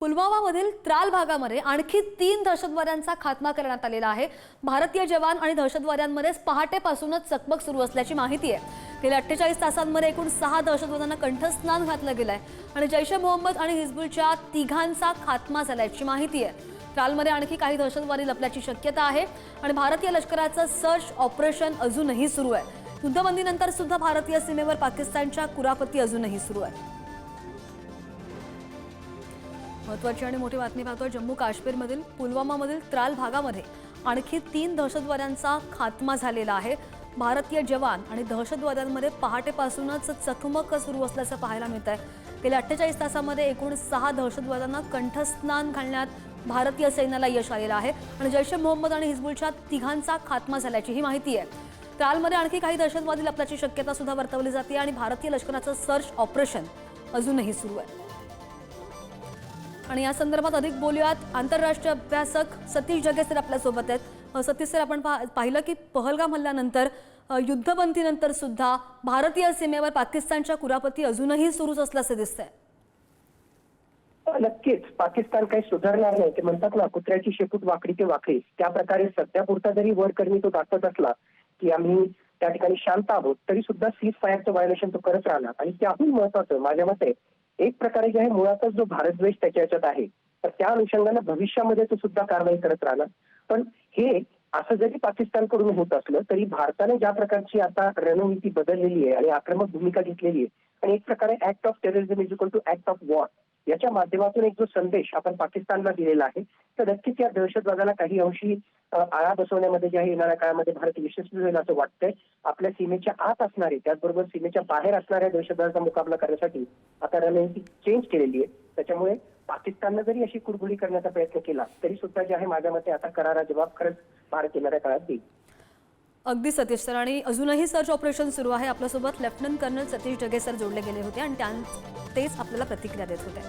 पुलवामामधील त्राल भागामध्ये आणखी 3 दहशतवाद्यांचा खात्मा करण्यात आलेला आहे। भारतीय जवान आणि दहशतवाद्यांमध्ये पहाटेपासूनच चकमक सुरू असल्याची माहिती आहे। गेल्या 48 तासांमध्ये एकूण 6 दहशतवाद्यांना कंठस्नान घातलं गेलंय आणि जैश ए मोहम्मद आणि हिजबुलच्या तिघांचा खात्मा झाल्याची माहिती आहे। त्रालमध्ये आणखी काही दहशतवादी लपल्याची शक्यता आहे आणि भारतीय लष्कराचं सर्च ऑपरेशन अजूनही सुरू आहे। युद्धबंदीनंतर सुद्धा भारतीय सीमेवर पाकिस्तानच्या कुरापती अजूनही सुरू आहे। महत्त्वाची आणि मोठी बातमी पाहतोय। जम्मू काश्मीरमधील पुलवामामधील त्राल भागामध्ये आणखी 3 दहशतवाद्यांचा खात्मा झालेला आहे। भारतीय जवान आणि दहशतवाद्यांमध्ये पहाटेपासूनच चकमक सुरू असल्याचं पाहायला मिळतंय। गेल्या 48 तासांमध्ये एकूण 6 दहशतवाद्यांना कंठस्नान घालण्यात भारतीय सैन्याला यश आलेलं आहे आणि जैश ए मोहम्मद आणि हिजबुलच्या तिघांचा खात्मा झाल्याची ही माहिती आहे। त्रालमध्ये आणखी काही दहशतवादी लपल्याची शक्यता सुद्धा वर्तवली जाते आणि भारतीय लष्कराचं सर्च ऑपरेशन अजूनही सुरू आहे। आणि या संदर्भात अधिक बोलूयात। आंतरराष्ट्रीय अभ्यासक सतीश जगेसर आपल्या सोबत आहेत। सतीश सर, आपण पाहिलं की पहलगाम हल्ल्यानंतर युद्धबंदीनंतर सुद्धा भारतीय सीमेवर पाकिस्तानच्या कुरापती अजूनही सुरूच असल्याचे दिसतंय। नक्कीच पाकिस्तान काही सुधारणार नाही। ते म्हणतात ना, कुत्र्याची शेपूट वाकडी ते वाकडी, त्या प्रकारे सध्या पुरता जरी वरकरणी तो दाखवत असला की आम्ही त्या ठिकाणी शांत आहोत, तरी सुद्धा सीज फायरचं व्हायोलेशन तो करत राहणार। आणि त्याहून महत्त्वाचं माझ्या मते एक प्रकारे जे आहे, मुळातच जो भारतद्वेष त्याच्या याच्यात आहे, तर त्या अनुषंगाने भविष्यामध्ये तो सुद्धा कारवाई करत राहणार। पण हे असं जरी पाकिस्तानकडून होत असलं तरी भारताने ज्या प्रकारची आता रणनीती बदललेली आहे आणि आक्रमक भूमिका घेतलेली आहे आणि एक प्रकारे act of terrorism is equal to act of war याच्या माध्यमातून एक जो संदेश आपण पाकिस्तानला दिलेला आहे, तर नक्कीच या दहशतवादाला काही अंशी आळा बसवण्यामध्ये जे आहे येणाऱ्या काळामध्ये भारत यशस्वी होईल असं वाटतंय। आपल्या सीमेच्या आत असणारे त्याचबरोबर सीमेच्या बाहेर असणाऱ्या दहशतवादाचा मुकाबला करण्यासाठी आता रणनीती चेंज केलेली आहे। त्याच्यामुळे पाकिस्ताननं जरी अशी कुरघोडी करण्याचा प्रयत्न केला तरी सुद्धा जे आहे माझ्या मते आता करारा जबाब खरंच भारत येणाऱ्या काळात देईल। अगदी सतीश सर, आणि अजूनही सर्च ऑपरेशन सुरू आहे। आपल्यासोबत लेफ्टनंट कर्नल सतीश जगेसर जोडले गेले होते आणि तेच आपल्याला प्रतिक्रिया देत होते।